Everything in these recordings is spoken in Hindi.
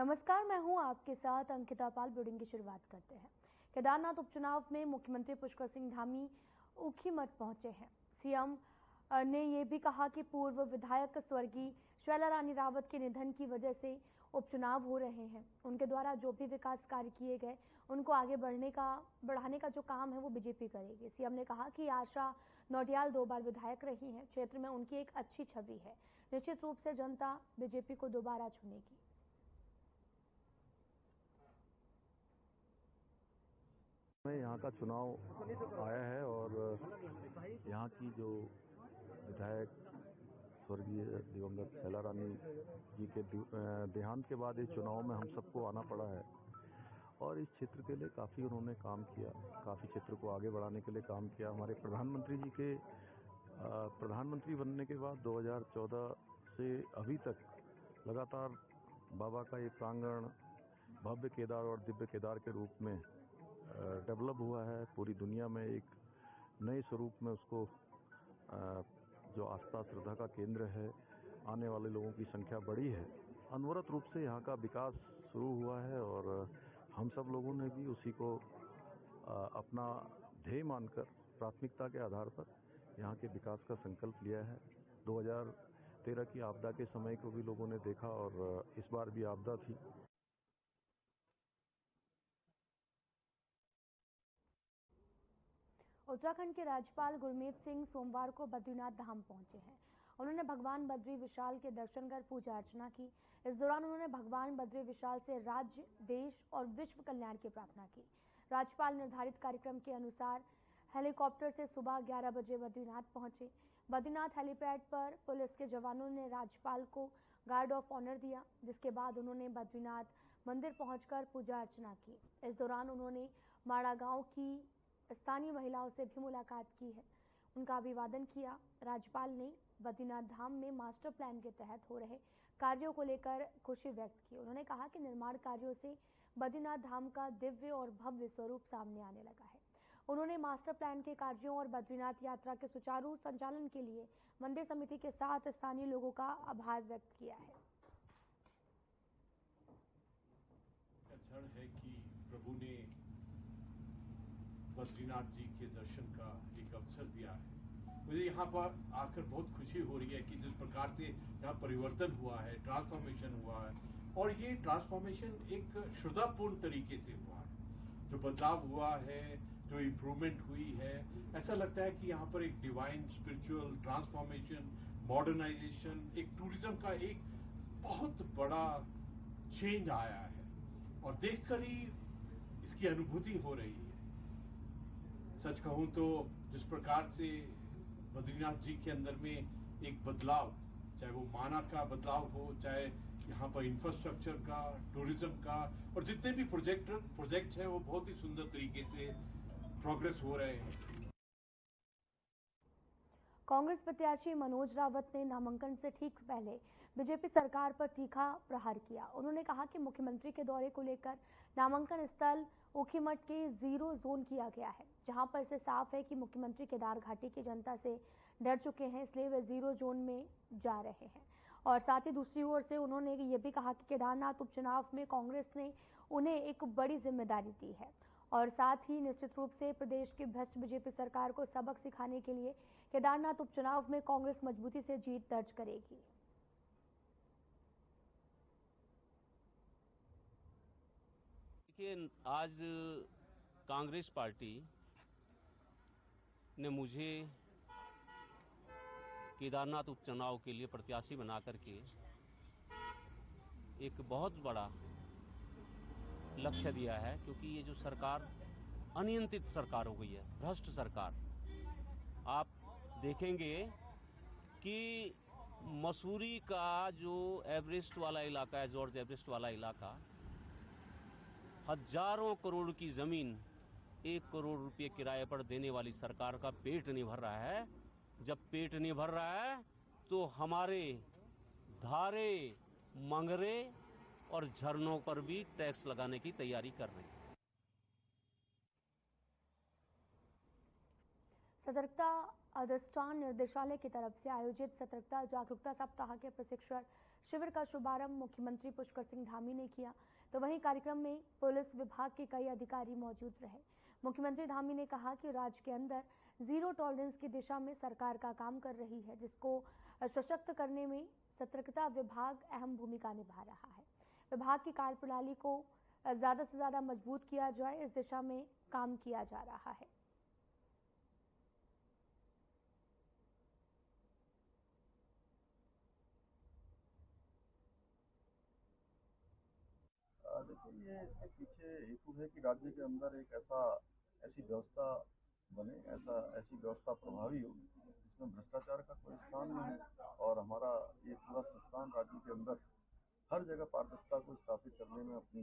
नमस्कार, मैं हूं आपके साथ अंकिता पाल। ब्रीडिंग की शुरुआत करते हैं। केदारनाथ उपचुनाव में मुख्यमंत्री पुष्कर सिंह धामी ऊखीमठ पहुंचे हैं। सीएम ने यह भी कहा कि पूर्व विधायक स्वर्गीय शैला रानी रावत के निधन की वजह से उपचुनाव हो रहे हैं। उनके द्वारा जो भी विकास कार्य किए गए उनको आगे बढ़ाने का जो काम है वो बीजेपी करेगी। सीएम ने कहा कि आशा नौटियाल 2 बार विधायक रही हैं। क्षेत्र में उनकी एक अच्छी छवि है। निश्चित रूप से जनता बीजेपी को दोबारा चुनेगी। में यहाँ का चुनाव आया है और यहाँ की जो विधायक स्वर्गीय दिवंगत शैला रानी जी के देहांत के बाद इस चुनाव में हम सबको आना पड़ा है और इस क्षेत्र के लिए काफ़ी उन्होंने काम किया, काफ़ी क्षेत्र को आगे बढ़ाने के लिए काम किया। हमारे प्रधानमंत्री जी के प्रधानमंत्री बनने के बाद 2014 से अभी तक लगातार बाबा का ये प्रांगण भव्य केदार और दिव्य केदार के रूप में डेवलप हुआ है। पूरी दुनिया में एक नए स्वरूप में उसको जो आस्था श्रद्धा का केंद्र है, आने वाले लोगों की संख्या बढ़ी है। अनवरत रूप से यहाँ का विकास शुरू हुआ है और हम सब लोगों ने भी उसी को अपना ध्येय मानकर प्राथमिकता के आधार पर यहाँ के विकास का संकल्प लिया है। 2013 की आपदा के समय को भी लोगों ने देखा और इस बार भी आपदा थी। उत्तराखंड के राज्यपाल गुरमीत सिंह सोमवार को बद्रीनाथ धाम पहुंचे हैं। उन्होंने भगवान बद्री विशाल के दर्शन कर पूजा अर्चना की। इस दौरान उन्होंने भगवान बद्री विशाल से राज्य, देश और विश्व कल्याण की प्रार्थना की। राज्यपाल निर्धारित कार्यक्रम के अनुसार हेलीकॉप्टर से सुबह 11 बजे बद्रीनाथ पहुंचे। बद्रीनाथ हेलीपैड पर पुलिस के जवानों ने राज्यपाल को गार्ड ऑफ ऑनर दिया, जिसके बाद उन्होंने बद्रीनाथ मंदिर पहुंचकर पूजा अर्चना की। इस दौरान उन्होंने माड़ा गांव की स्थानीय महिलाओं से भी मुलाकात की है, उनका अभिवादन किया। राज्यपाल ने बद्रीनाथ धाम में मास्टर प्लान के तहत हो रहे कार्यों को लेकर खुशी व्यक्त की। उन्होंने कहा कि निर्माण कार्यों से बद्रीनाथ धाम का दिव्य और भव्य स्वरूप सामने आने लगा है। उन्होंने मास्टर प्लान के कार्यों और बद्रीनाथ यात्रा के सुचारू संचालन के लिए मंदिर समिति के साथ स्थानीय लोगों का आभार व्यक्त किया है। क्षण है कि प्रभु ने बद्रीनाथ जी के दर्शन का एक अवसर दिया है। मुझे यहाँ पर आकर बहुत खुशी हो रही है कि जिस प्रकार से यहाँ परिवर्तन हुआ है, ट्रांसफॉर्मेशन हुआ है, और ये ट्रांसफॉर्मेशन एक श्रद्धापूर्ण तरीके से हुआ है। जो बदलाव हुआ है, जो इम्प्रूवमेंट हुई है, ऐसा लगता है कि यहाँ पर एक डिवाइन स्पिरिचुअल ट्रांसफॉर्मेशन, मॉडर्नाइजेशन, एक टूरिज्म का एक बहुत बड़ा चेंज आया है और देखकर ही इसकी अनुभूति हो रही है। सच कहूं तो जिस प्रकार से बद्रीनाथ जी के अंदर में एक बदलाव, चाहे वो माना का बदलाव हो, चाहे यहाँ पर इंफ्रास्ट्रक्चर का, टूरिज्म का, और जितने भी प्रोजेक्ट हैं वो बहुत ही सुंदर तरीके से प्रोग्रेस हो रहे हैं। कांग्रेस प्रत्याशी मनोज रावत ने नामांकन से ठीक पहले बीजेपी सरकार पर तीखा प्रहार किया। उन्होंने कहा कि मुख्यमंत्री के दौरे को लेकर नामांकन स्थल ऊखीमठ के 0 जोन किया गया है, जहां पर से साफ है कि मुख्यमंत्री केदार घाटी की जनता से डर चुके हैं, इसलिए वे 0 जोन में जा रहे हैं। और साथ ही दूसरी ओर से उन्होंने ये भी कहा कि केदारनाथ उपचुनाव में कांग्रेस ने उन्हें एक बड़ी जिम्मेदारी दी है और साथ ही निश्चित रूप से प्रदेश की भ्रष्ट बीजेपी सरकार को सबक सिखाने के लिए केदारनाथ उपचुनाव में कांग्रेस मजबूती से जीत दर्ज करेगी। देखिए, आज कांग्रेस पार्टी ने मुझे केदारनाथ उपचुनाव के लिए प्रत्याशी बना करके एक बहुत बड़ा लक्ष्य दिया है, क्योंकि ये जो सरकार अनियंत्रित सरकार हो गई है, भ्रष्ट सरकार। आप देखेंगे कि मसूरी का जो एवरेस्ट वाला इलाका है, जॉर्ज एवरेस्ट वाला इलाका, हजारों करोड़ की जमीन 1 करोड़ रुपए किराए पर देने वाली सरकार का पेट नहीं भर रहा है। जब पेट नहीं भर रहा है तो हमारे धारे, मंगरे और झरनों पर भी टैक्स लगाने की तैयारी कर रही है। सतर्कता अधिष्ठान निर्देशालय की तरफ से आयोजित सतर्कता जागरूकता सप्ताह के प्रशिक्षण शिविर का शुभारंभ मुख्यमंत्री पुष्कर सिंह धामी ने किया, तो वहीं कार्यक्रम में पुलिस विभाग के कई अधिकारी मौजूद रहे। मुख्यमंत्री धामी ने कहा कि राज्य के अंदर जीरो टॉलरेंस की दिशा में सरकार का काम कर रही है, जिसको सशक्त करने में सतर्कता विभाग अहम भूमिका निभा रहा है। विभाग की कार्यप्रणाली को ज्यादा से ज्यादा मजबूत किया जाए, इस दिशा में काम किया जा रहा है। देखिए, ये इसके पीछे हेतु है कि राज्य के अंदर एक ऐसी व्यवस्था बने, ऐसी व्यवस्था प्रभावी हो जिसमें भ्रष्टाचार का कोई स्थान नहीं है। और हमारा ये पूरा संस्थान राज्य के अंदर हर जगह पारदर्शिता को स्थापित करने में अपनी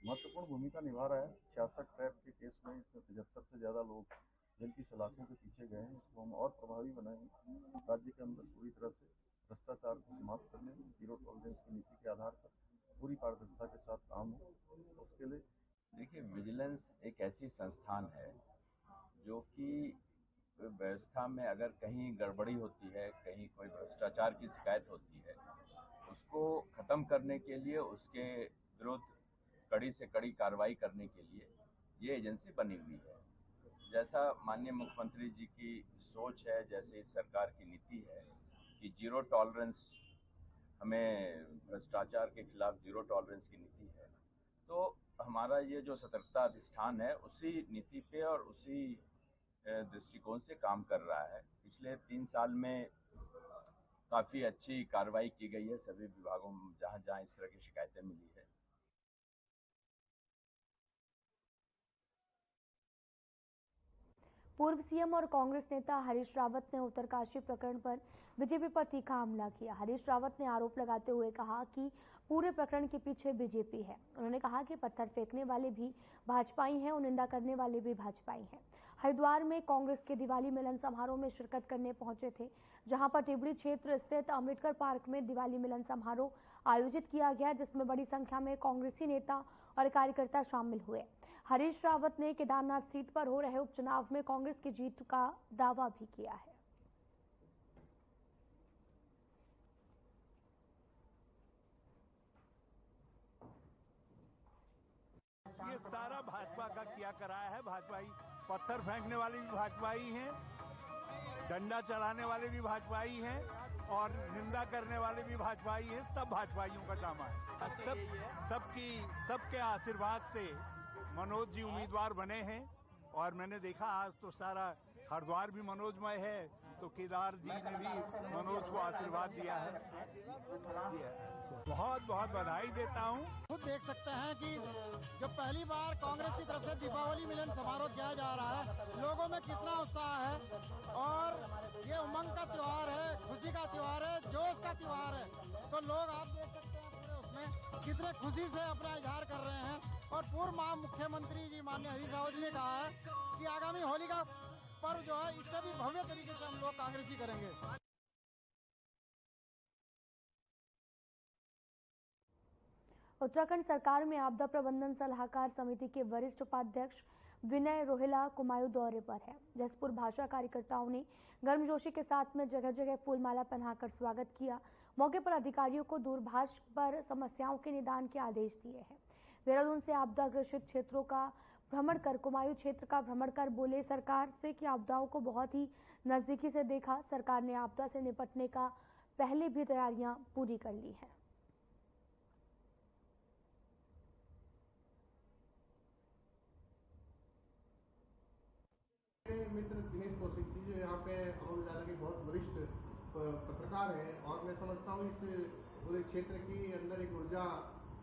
महत्वपूर्ण भूमिका निभा रहा है। 66 ट्रैप के केस में इसमें 75 से ज़्यादा लोग जेल की सलाखों के पीछे गए हैं। इसको हम और प्रभावी बनाएंगे। राज्य के अंदर पूरी तरह से भ्रष्टाचार को समाप्त करने में जीरो टॉलरेंस की नीति के आधार पर पूरी पारदर्शिता के साथ काम हो, उसके लिए देखिए, विजिलेंस एक ऐसी संस्थान है जो कि व्यवस्था में अगर कहीं गड़बड़ी होती है, कहीं कोई भ्रष्टाचार की शिकायत होती है, उसको खत्म करने के लिए, उसके विरुद्ध कड़ी से कड़ी कार्रवाई करने के लिए ये एजेंसी बनी हुई है। जैसा माननीय मुख्यमंत्री जी की सोच है, जैसे इस सरकार की नीति है कि जीरो टॉलरेंस, हमें भ्रष्टाचार के खिलाफ जीरो टॉलरेंस की नीति है, तो हमारा ये जो सतर्कता अधिष्ठान है उसी नीति पे और उसी दृष्टिकोण से काम कर रहा है। पिछले 3 साल में काफ़ी अच्छी कार्रवाई की गई है सभी विभागों में जहाँ जहाँ इस तरह की शिकायतें मिली है। पूर्व सीएम और कांग्रेस नेता हरीश रावत ने उत्तरकाशी प्रकरण पर बीजेपी पर तीखा हमला किया। हरीश रावत ने आरोप लगाते हुए कहा कि पूरे प्रकरण के पीछे बीजेपी है। उन्होंने कहा कि पत्थर फेंकने वाले भी भाजपाई हैं और निंदा करने वाले भी भाजपाई हैं। हरिद्वार में कांग्रेस के दिवाली मिलन समारोह में शिरकत करने पहुंचे थे, जहां पर टिबड़ी क्षेत्र स्थित अम्बेडकर पार्क में दिवाली मिलन समारोह आयोजित किया गया, जिसमें बड़ी संख्या में कांग्रेसी नेता और कार्यकर्ता शामिल हुए। हरीश रावत ने केदारनाथ सीट पर हो रहे उपचुनाव में कांग्रेस की जीत का दावा भी किया है। ये सारा भाजपा का किया कराया है। भाजपाई पत्थर फेंकने वाले भी भाजपाई हैं, डंडा चलाने वाले भी भाजपाई हैं और निंदा करने वाले भी भाजपाई हैं। सब भाजपाइयों का ड्रामा है। सबके आशीर्वाद से मनोज जी उम्मीदवार बने हैं और मैंने देखा आज तो सारा हरिद्वार भी मनोजमय है, तो केदार जी ने भी मनोज को आशीर्वाद दिया है। बहुत बहुत बधाई देता हूँ। खुद देख सकते हैं कि जब पहली बार कांग्रेस की तरफ से दीपावली मिलन समारोह किया जा रहा है, लोगों में कितना उत्साह है और ये उमंग का त्योहार है, खुशी का त्योहार है, जोश का त्योहार है। तो लोग आप देख सकते हैं पूरे उसमें कितने खुशी से अपना इजहार कर रहे हैं। और पूर्व मुख्यमंत्री जी माननीय हरीश रावत जी ने कहा है कि आगामी होली का पर्व जो है इससे भी भव्य तरीके से हम लोग कांग्रेसी करेंगे। उत्तराखंड सरकार में आपदा प्रबंधन सलाहकार समिति के वरिष्ठ उपाध्यक्ष विनय रोहिला कुमायूं दौरे पर है। जसपुर भाषा कार्यकर्ताओं ने गर्मजोशी के साथ में जगह जगह फूलमाला पहनाकर स्वागत किया। मौके पर अधिकारियों को दूरभाष पर समस्याओं के निदान के आदेश दिए हैं। देहरादून से आपदा ग्रसित क्षेत्रों का भ्रमण कर कुमायूं क्षेत्र का भ्रमण कर बोले सरकार से कि आपदाओं को बहुत ही नजदीकी से देखा। सरकार ने आपदा से निपटने का पहले भी तैयारियां पूरी कर ली हैं। मित्र दिनेश कौशिक जी जो यहाँ पे अमर उजाला के बहुत वरिष्ठ पत्रकार हैं और मैं समझता हूँ इस पूरे क्षेत्र के अंदर एक ऊर्जा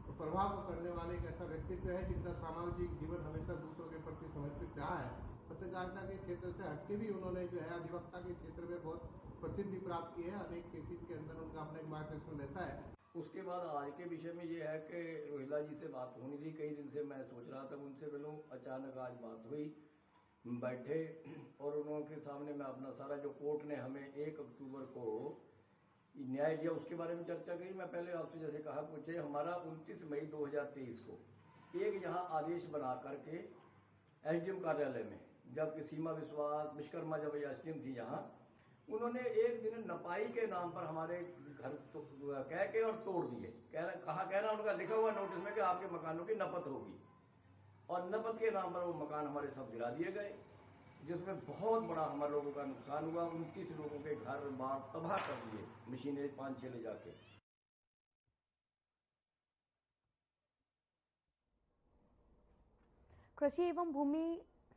प्रभाव करने वाले एक ऐसा व्यक्तित्व है जिनका सामाजिक जीवन हमेशा दूसरों के प्रति समर्पित रहा है। पत्रकारिता के क्षेत्र से हटके भी उन्होंने जो है अधिवक्ता के क्षेत्र में बहुत प्रसिद्धि प्राप्त की है। अनेक केसेस के अंदर उनका अपना एक मार्गदर्शन रहता है। उसके बाद आज के विषय में ये है कि रोहिला जी से बात होनी थी, कई दिन से मैं सोच रहा था उनसे मिलूं, अचानक आज बात हुई, बैठे और उनके सामने मैं अपना सारा जो कोर्ट ने हमें 1 अक्टूबर को न्याय दिया उसके बारे में चर्चा करी। मैं पहले आपसे जैसे कहा पूछे, हमारा 29 मई 2023 को एक यहाँ आदेश बना करके एसडीएम कार्यालय में, जबकि सीमा विश्वास विश्वकर्मा जब एसडीएम थी यहाँ, उन्होंने एक दिन नपाई के नाम पर हमारे घर तो कह के और तोड़ दिए। कहना उनका लिखा हुआ नोटिस में कि आपके मकानों की नपत होगी, और नपत के नाम पर वो मकान हमारे सब गिरा दिए गए, जिसमें बहुत बड़ा हमारे लोगों का नुकसान हुआ। 29 लोगों के घर बार तबाह कर दिए, मशीनें 5-6 ले जाके। कृषि एवं भूमि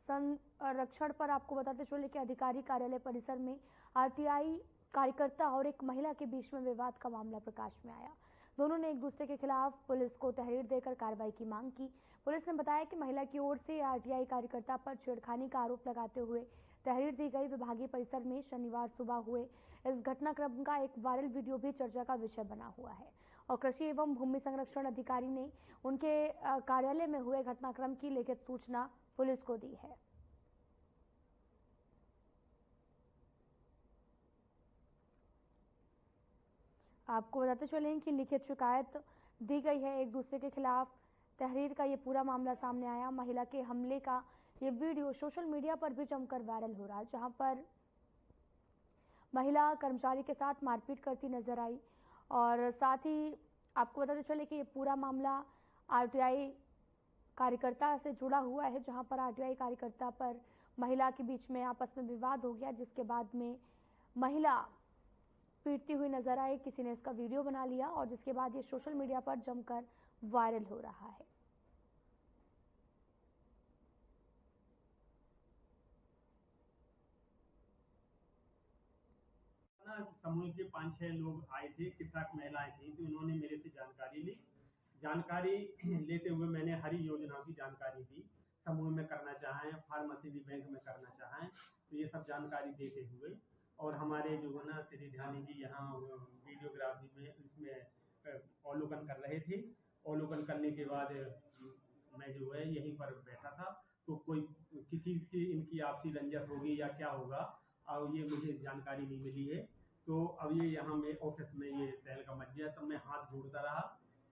संरक्षण पर आपको बताते चले कि अधिकारी कार्यालय परिसर में आरटीआई कार्यकर्ता और एक महिला के बीच में विवाद का मामला प्रकाश में आया। दोनों ने एक दूसरे के खिलाफ पुलिस को तहरीर देकर कार्रवाई की मांग की। पुलिस ने बताया कि महिला की ओर से आरटीआई कार्यकर्ता पर छेड़खानी का आरोप लगाते हुए तहरीर दी गई। विभागीय परिसर में शनिवार सुबह हुए इस घटनाक्रम का एक वायरल वीडियो भी चर्चा का विषय बना हुआ है और कृषि एवं भूमि संरक्षण अधिकारी ने उनके कार्यालय में हुए घटनाक्रम की लिखित सूचना पुलिस को दी है। आपको बताते चलें कि लिखित शिकायत दी गई है एक दूसरे के खिलाफ। तहरीर का ये पूरा मामला सामने आया। महिला के हमले का ये वीडियो सोशल मीडिया पर भी जमकर वायरल हो रहा है, जहां पर महिला कर्मचारी के साथ मारपीट करती नजर आई। और साथ ही आपको बताते चले कि ये पूरा मामला आरटीआई कार्यकर्ता से जुड़ा हुआ है, जहां पर आरटीआई कार्यकर्ता पर महिला के बीच में आपस में विवाद हो गया, जिसके बाद में महिला पीटती हुई नजर आई। किसी ने इसका वीडियो बना लिया और जिसके बाद ये सोशल मीडिया पर जमकर वायरल हो रहा है। समूह के 5-6 लोग आए थे, कृषक महिलाएं थी, तो उन्होंने मेरे से जानकारी ली। जानकारी लेते हुए मैंने हरी योजनाओं की जानकारी दी। समूह में करना चाहें, फार्मेसी भी बैंक में करना चाहें, तो ये सब जानकारी देते हुए और हमारे जो है ना श्री ध्यानी जी यहाँ वीडियोग्राफी में इसमें अवलोकन कर रहे थे। अवलोकन करने के बाद मैं जो है यहीं पर बैठा था, तो कोई किसी की इनकी आपसी रंजस होगी या क्या होगा, और ये मुझे जानकारी नहीं मिली है। तो अब ये यहाँ में ऑफिस में ये तहलका मच गया, तो मैं हाथ जोड़ता रहा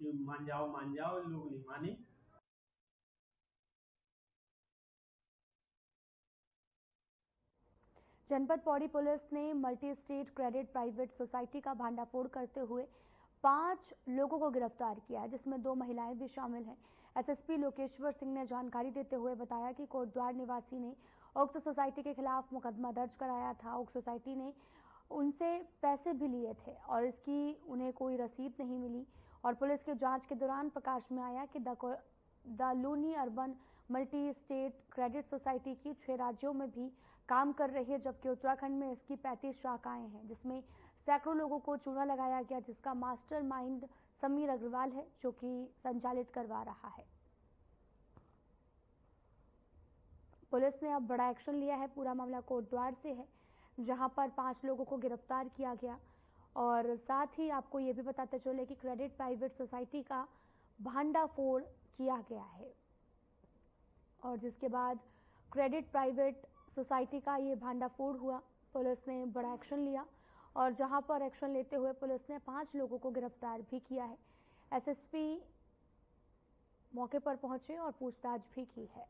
कि मान जाओ, लोग नहीं माने। जनपद पौड़ी पुलिस ने multi state credit private society का भांडाफोड़ करते हुए 5 लोगों को गिरफ्तार किया है, जिसमें 2 महिलाएं भी शामिल हैं। एसएसपी लोकेश्वर सिंह ने जानकारी देते हुए बताया कि कोटद्वार निवासी ने उक्त सोसाइटी के खिलाफ मुकदमा दर्ज कराया था। उक्त सोसाइटी ने उनसे पैसे भी लिए थे और इसकी उन्हें कोई रसीद नहीं मिली और पुलिस की जांच के दौरान प्रकाश में आया कि the Luni urban multi state credit society की 6 राज्यों में भी काम कर रही है, जबकि उत्तराखंड में इसकी 35 शाखाएं हैं, जिसमें सैकड़ों लोगों को चूना लगाया गया, जिसका मास्टरमाइंड समीर अग्रवाल है, जो कि संचालित करवा रहा है। पुलिस ने अब बड़ा एक्शन लिया है। पूरा मामला कोटद्वार से है, जहां पर 5 लोगों को गिरफ्तार किया गया और साथ ही आपको ये भी बताते चले कि क्रेडिट प्राइवेट सोसाइटी का भांडाफोड़ किया गया है और जिसके बाद क्रेडिट प्राइवेट सोसाइटी का ये भांडाफोड़ हुआ। पुलिस ने बड़ा एक्शन लिया और जहां पर एक्शन लेते हुए पुलिस ने 5 लोगों को गिरफ्तार भी किया है। एसएसपी मौके पर पहुंचे और पूछताछ भी की है।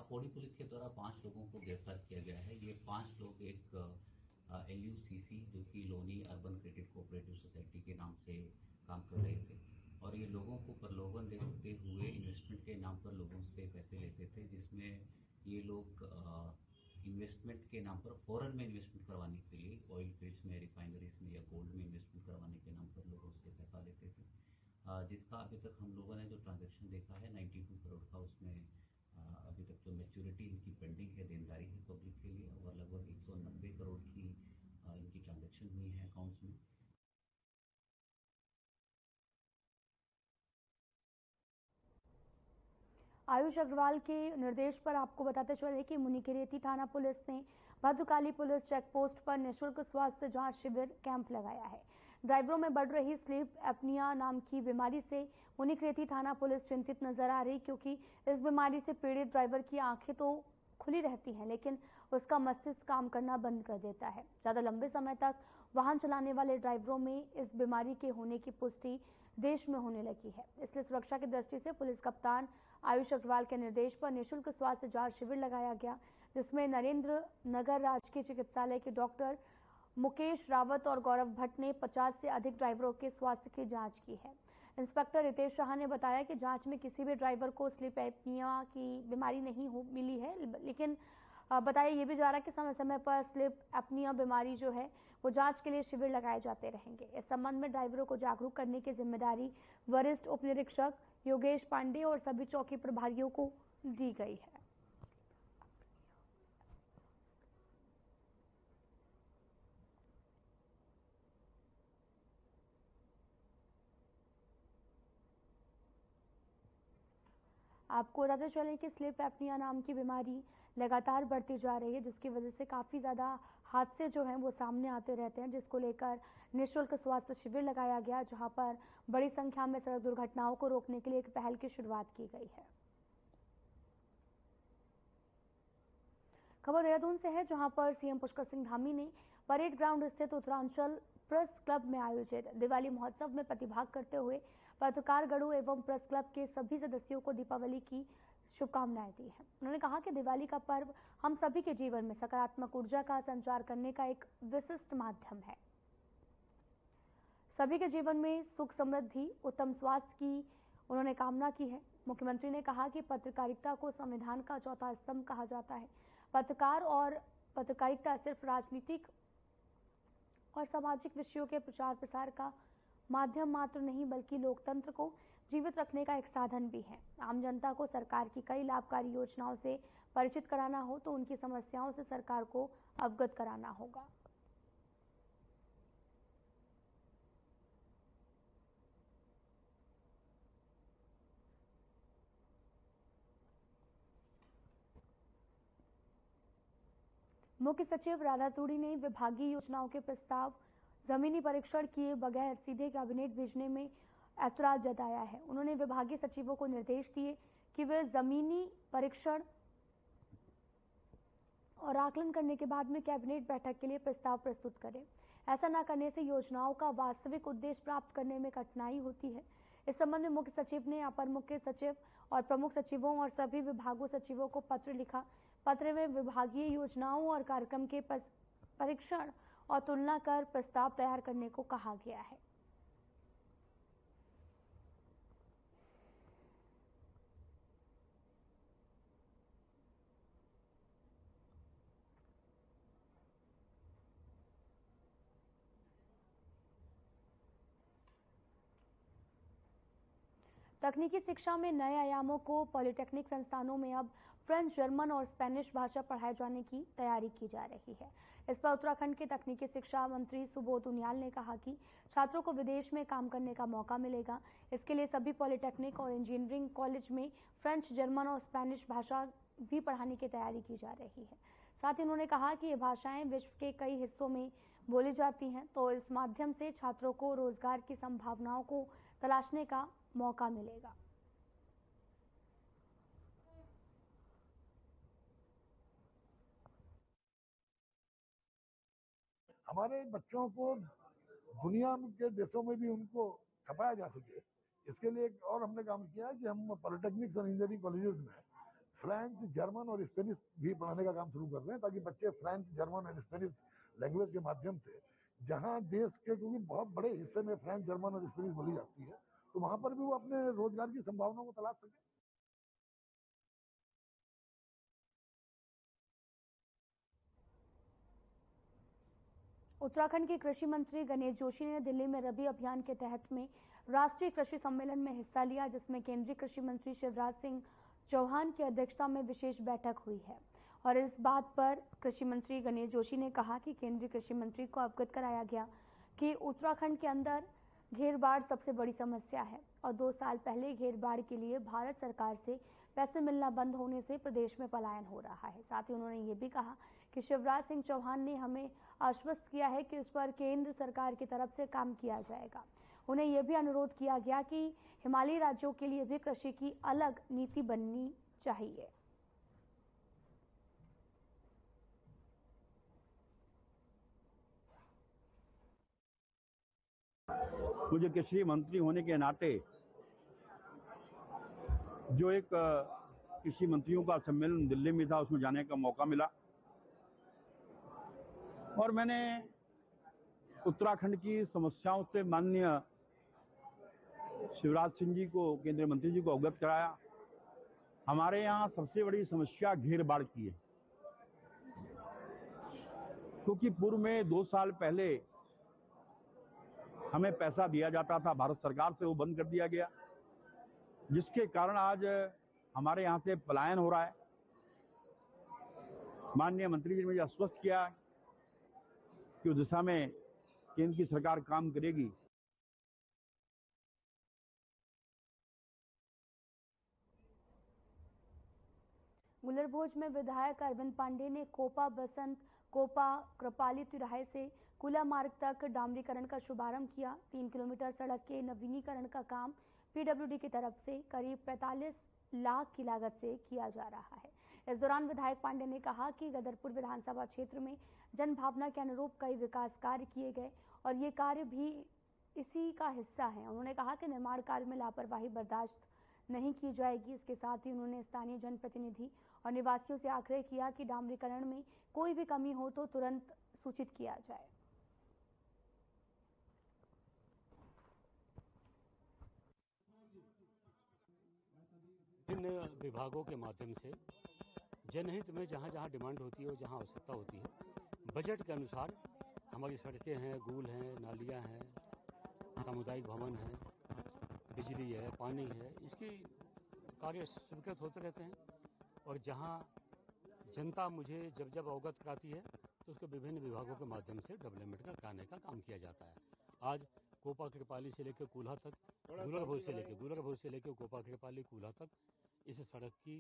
पौड़ी पुलिस के द्वारा 5 लोगों को गिरफ्तार किया गया है। ये 5 लोग एक LUCC जो कि Loni urban credit cooperative society के नाम से काम कर रहे थे और ये लोगों को प्रलोभन देते हुए इन्वेस्टमेंट के नाम पर लोगों से पैसे लेते थे, जिसमें ये लोग इन्वेस्टमेंट के नाम पर फॉरेन में इन्वेस्टमेंट करवाने के लिए ऑयल फील्ड्स में, रिफाइनरीज में या गोल्ड में इन्वेस्टमेंट करवाने के नाम पर लोगों से पैसा लेते थे, जिसका अभी तक हम लोगों ने जो ट्रांजैक्शन देखा है 92 करोड़ का, उसमें अभी तक जो मैच्योरिटी इनकी पेंडिंग है, देनदारी है पब्लिक के लिए, और लगभग 190 करोड़ की इनकी ट्रांजैक्शन हुई है अकाउंट्स में। आयुष अग्रवाल के निर्देश पर आपको बताते चले कि मुनिकेरेती थाना पुलिस ने भद्रकाली पुलिस चेक पोस्ट पर निःशुल्क स्वास्थ्य जांच शिविर कैंप लगाया है। ड्राइवरों में बढ़ रही स्लीप एपनिया नाम की बीमारी से मुनिकेरेती थाना पुलिस चिंतित नजर आ रही, क्योंकि इस बीमारी से पीड़ित ड्राइवर की आंखें तो खुली रहती हैं, लेकिन उसका मस्तिष्क काम करना बंद कर देता है। ज़्यादा लंबे समय तक वाहन चलाने वाले ड्राइवरों में इस बीमारी के होने की पुष्टि देश में होने लगी है। इसलिए सुरक्षा की दृष्टि से पुलिस कप्तान आयुष अग्रवाल के निर्देश पर निःशुल्क स्वास्थ्य जांच शिविर लगाया गया, जिसमें नरेंद्र नगर राजकीय चिकित्सालय के डॉक्टर मुकेश रावत और गौरव भट्ट ने 50 से अधिक ड्राइवरों के स्वास्थ्य की जांच की है। इंस्पेक्टर रितेश शाह ने बताया कि जांच में किसी भी ड्राइवर को स्लीप एपनिया की बीमारी नहीं मिली है, लेकिन बताया ये भी जा रहा है कि समय समय पर स्लीप एपनिया बीमारी जो है वो जांच के लिए शिविर लगाए जाते रहेंगे। इस संबंध में ड्राइवरों को जागरूक करने की जिम्मेदारी वरिष्ठ उप निरीक्षक योगेश पांडे और सभी चौकी प्रभारियों को दी गई है। आपको बताते चलें कि स्लीप एपनिया नाम की बीमारी लगातार बढ़ती जा रही है, जिसकी वजह से काफ़ी ज़्यादा हादसे जो हैं वो सामने आते रहते हैं, जिसको लेकर निःशुल्क स्वास्थ्य शिविर लगाया गया, जहां पर बड़ी संख्या में सड़क दुर्घटनाओं को रोकने के लिए एक पहल की शुरुआत की गई है। खबर देहरादून से है, जहां पर सीएम पुष्कर सिंह धामी ने परेड ग्राउंड स्थित उत्तरांचल प्रेस क्लब में आयोजित दिवाली महोत्सव में प्रतिभाग करते हुए पत्रकार गणों एवं प्रेस क्लब के सभी सदस्यों को दीपावली की शुभकामनाएं दी हैं। उन्होंने कहा कि दिवाली का पर्व हम सभी के जीवन में सकारात्मक ऊर्जा का संचार करने का एक विशिष्ट माध्यम है। सभी के जीवन में सुख समृद्धि उत्तम स्वास्थ्य की उन्होंने कामना की है। मुख्यमंत्री ने कहा कि पत्रकारिता को संविधान का चौथा स्तंभ कहा जाता है। पत्रकार और पत्रकारिता सिर्फ राजनीतिक और सामाजिक विषयों के प्रचार प्रसार का माध्यम मात्र नहीं, बल्कि लोकतंत्र को जीवित रखने का एक साधन भी है। आम जनता को सरकार की कई लाभकारी योजनाओं से परिचित कराना हो तो उनकी समस्याओं से सरकार को अवगत कराना होगा। मुख्य सचिव राधा तूड़ी ने विभागीय योजनाओं के प्रस्ताव जमीनी परीक्षण किए बगैर सीधे कैबिनेट भेजने में ऐतराज जताया है। उन्होंने विभागीय सचिवों को निर्देश दिए कि वे जमीनी परीक्षण और आकलन करने के बाद में कैबिनेट बैठक के लिए प्रस्ताव प्रस्तुत करें। ऐसा न करने से योजनाओं का वास्तविक उद्देश्य प्राप्त करने में कठिनाई होती है। इस संबंध में मुख्य सचिव ने अपर मुख्य सचिव और प्रमुख सचिवों और सभी विभागों सचिवों को पत्र लिखा। पत्र में विभागीय योजनाओं और कार्यक्रम के परीक्षण और तुलना कर प्रस्ताव तैयार करने को कहा गया है। तकनीकी शिक्षा में नए आयामों को पॉलिटेक्निक संस्थानों में अब फ्रेंच, जर्मन और स्पेनिश भाषा पढ़ाए जाने की तैयारी की जा रही है। इस पर उत्तराखंड के तकनीकी शिक्षा मंत्री सुबोध उनियाल ने कहा कि छात्रों को विदेश में काम करने का मौका मिलेगा। इसके लिए सभी पॉलिटेक्निक और इंजीनियरिंग कॉलेज में फ्रेंच, जर्मन और स्पेनिश भाषा भी पढ़ाने की तैयारी की जा रही है। साथ ही उन्होंने कहा कि ये भाषाएं विश्व के कई हिस्सों में बोली जाती हैं, तो इस माध्यम से छात्रों को रोजगार की संभावनाओं को तलाशने का मौका मिलेगा। हमारे बच्चों को दुनिया के देशों में भी उनको छपाया जा सके, इसके लिए और हमने काम किया है कि हम पॉलिटेक्निक्स और इंजीनियरिंग कॉलेजेस में फ्रेंच, जर्मन और स्पेनिश भी पढ़ाने का काम शुरू कर रहे हैं, ताकि बच्चे फ्रेंच, जर्मन और स्पेनिश लैंग्वेज के माध्यम से, जहां देश के क्योंकि बहुत बड़े हिस्से में फ्रेंच, जर्मन और स्पेनिश बोली जाती है, तो वहां पर भी वो अपने रोजगार की संभावनाओं को तलाश सके। उत्तराखंड के कृषि मंत्री गणेश जोशी ने दिल्ली में रबी अभियान के तहत में राष्ट्रीय कृषि सम्मेलन में हिस्सा लिया, जिसमें केंद्रीय कृषि मंत्री शिवराज सिंह चौहान की अध्यक्षता में विशेष बैठक हुई है। और इस बात पर कृषि मंत्री गणेश जोशी ने कहा कि केंद्रीय कृषि मंत्री को अवगत कराया गया कि उत्तराखंड के अंदर घेरबाड़ सबसे बड़ी समस्या है और 2 साल पहले घेरबाड़ के लिए भारत सरकार से पैसे मिलना बंद होने से प्रदेश में पलायन हो रहा है। साथ ही उन्होंने ये भी कहा कि शिवराज सिंह चौहान ने हमें आश्वस्त किया है कि इस पर केंद्र सरकार की तरफ से काम किया जाएगा। उन्हें यह भी अनुरोध किया गया कि हिमालयी राज्यों के लिए भी कृषि की अलग नीति बननी चाहिए। मुझे कृषि मंत्री होने के नाते जो एक कृषि मंत्रियों का सम्मेलन दिल्ली में था, उसमें जाने का मौका मिला और मैंने उत्तराखंड की समस्याओं से माननीय शिवराज सिंह जी को, केंद्रीय मंत्री जी को अवगत कराया। हमारे यहाँ सबसे बड़ी समस्या घेर बाढ़ की है, क्योंकि पूर्व में 2 साल पहले हमें पैसा दिया जाता था भारत सरकार से, वो बंद कर दिया गया, जिसके कारण आज हमारे यहाँ से पलायन हो रहा है। माननीय मंत्री जी ने मुझे आश्वस्त किया कि उस दिशा में केंद्र की सरकार काम करेगी। गुलरभोज में विधायक अरविंद पांडे ने कोपा बसंत कोपा कृपाली तिराहे से कुला मार्ग तक डामरीकरण का शुभारंभ किया। 3 किलोमीटर सड़क के नवीनीकरण का काम पीडब्ल्यूडी की तरफ से करीब 45 लाख की लागत से किया जा रहा है। इस दौरान विधायक पांडे ने कहा कि गदरपुर विधानसभा क्षेत्र में जनभावना के अनुरूप कई विकास कार्य किए गए और ये कार्य भी इसी का हिस्सा है। उन्होंने कहा कि निर्माण कार्य में लापरवाही बर्दाश्त नहीं की जाएगी। इसके साथ ही उन्होंने स्थानीय जनप्रतिनिधि और निवासियों से आग्रह किया कि डामरीकरण में कोई भी कमी हो तो तुरंत सूचित किया जाए। विभिन्न विभागों के माध्यम से जनहित में जहाँ जहाँ डिमांड होती है और जहाँ आवश्यकता होती है, बजट के अनुसार हमारी सड़कें हैं, गुल हैं, नालियाँ हैं, सामुदायिक भवन है, बिजली है, पानी है, इसकी कार्य स्वीकृत होते रहते हैं। और जहाँ जनता मुझे जब अवगत कराती है तो उसको विभिन्न विभागों के माध्यम से डेवलपमेंट का कराने का काम किया जाता है। आज कोपा कृपाली से लेकर कूल्हा तक, गुलरभोज से लेकर कोपा कृपाली कूल्हा तक इस सड़क की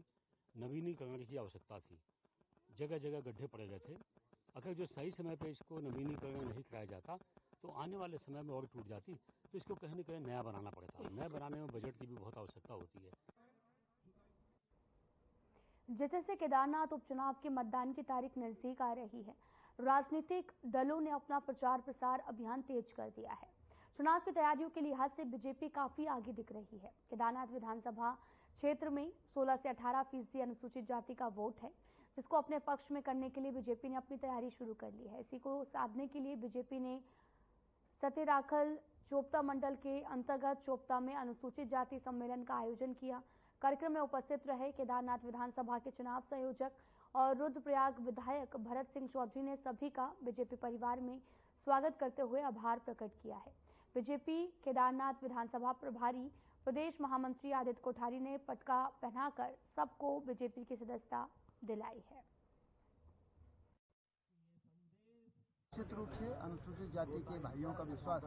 नवीनीकरण की आवश्यकता थी। जगह जगह गड्ढे पड़े रहे थे। अगर जो सही समय पे इसको नवीनीकरण नहीं कराया जाता तो आने वाले समय में और टूट जाती, तो इसको कहीं न कहीं नया बनाना पड़ता। नया बनाने में बजट की भी बहुत आवश्यकता होती है। जैसे केदारनाथ उपचुनाव के मतदान की तारीख नजदीक आ रही है, राजनीतिक दलों ने अपना प्रचार प्रसार अभियान तेज कर दिया है। चुनाव की तैयारियों के लिहाज से बीजेपी काफी आगे दिख रही है। केदारनाथ विधानसभा क्षेत्र में 16 से 18% अनुसूचित जाति का वोट है, जिसको अपने पक्ष में करने के लिए बीजेपी ने अपनी तैयारी शुरू कर ली है। इसी को साधने के लिए बीजेपी ने सतेराखल चोपता मंडल के अंतर्गत चोपता में अनुसूचित जाति सम्मेलन का आयोजन किया। कार्यक्रम में उपस्थित रहे केदारनाथ विधानसभा के चुनाव संयोजक और रुद्रप्रयाग विधायक भरत सिंह चौधरी ने सभी का बीजेपी परिवार में स्वागत करते हुए आभार प्रकट किया है। बीजेपी केदारनाथ विधानसभा प्रभारी प्रदेश महामंत्री आदित्य कोठारी ने पटका पहनाकर सबको बीजेपी की सदस्यता दिलाई है। निश्चित रूप से अनुसूचित जाति के भाइयों का विश्वास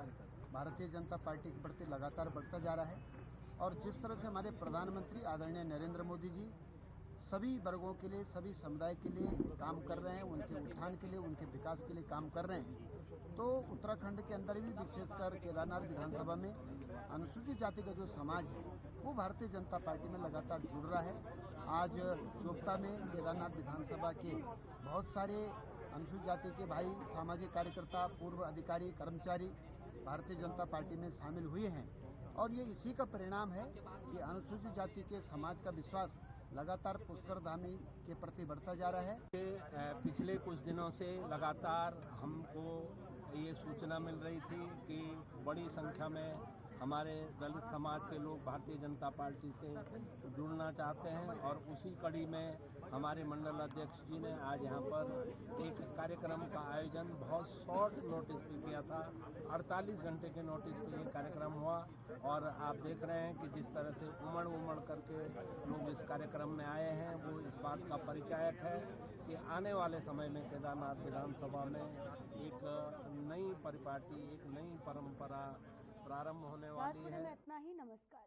भारतीय जनता पार्टी के प्रति लगातार बढ़ता जा रहा है और जिस तरह से हमारे प्रधानमंत्री आदरणीय नरेंद्र मोदी जी सभी वर्गों के लिए, सभी समुदाय के लिए काम कर रहे हैं, उनके उत्थान के लिए, उनके विकास के लिए काम कर रहे हैं, तो उत्तराखंड के अंदर भी विशेषकर केदारनाथ विधानसभा में अनुसूचित जाति का जो समाज है वो भारतीय जनता पार्टी में लगातार जुड़ रहा है। आज चोपता में केदारनाथ विधानसभा के बहुत सारे अनुसूचित जाति के भाई, सामाजिक कार्यकर्ता, पूर्व अधिकारी, कर्मचारी भारतीय जनता पार्टी में शामिल हुए हैं और ये इसी का परिणाम है कि अनुसूचित जाति के समाज का विश्वास लगातार पुष्कर धामी के प्रति बढ़ता जा रहा है। पिछले कुछ दिनों से लगातार हमको ये सूचना मिल रही थी कि बड़ी संख्या में हमारे दलित समाज के लोग भारतीय जनता पार्टी से जुड़ना चाहते हैं और उसी कड़ी में हमारे मंडल अध्यक्ष जी ने आज यहाँ पर एक कार्यक्रम का आयोजन बहुत शॉर्ट नोटिस पे किया था। 48 घंटे के नोटिस पे ये कार्यक्रम हुआ और आप देख रहे हैं कि जिस तरह से उमड़ करके लोग इस कार्यक्रम में आए हैं वो इस बात का परिचायक है कि आने वाले समय में केदारनाथ विधानसभा में एक नई परिपाटी, एक नई परंपरा प्रारंभ होने वाली है। इतना ही, नमस्कार।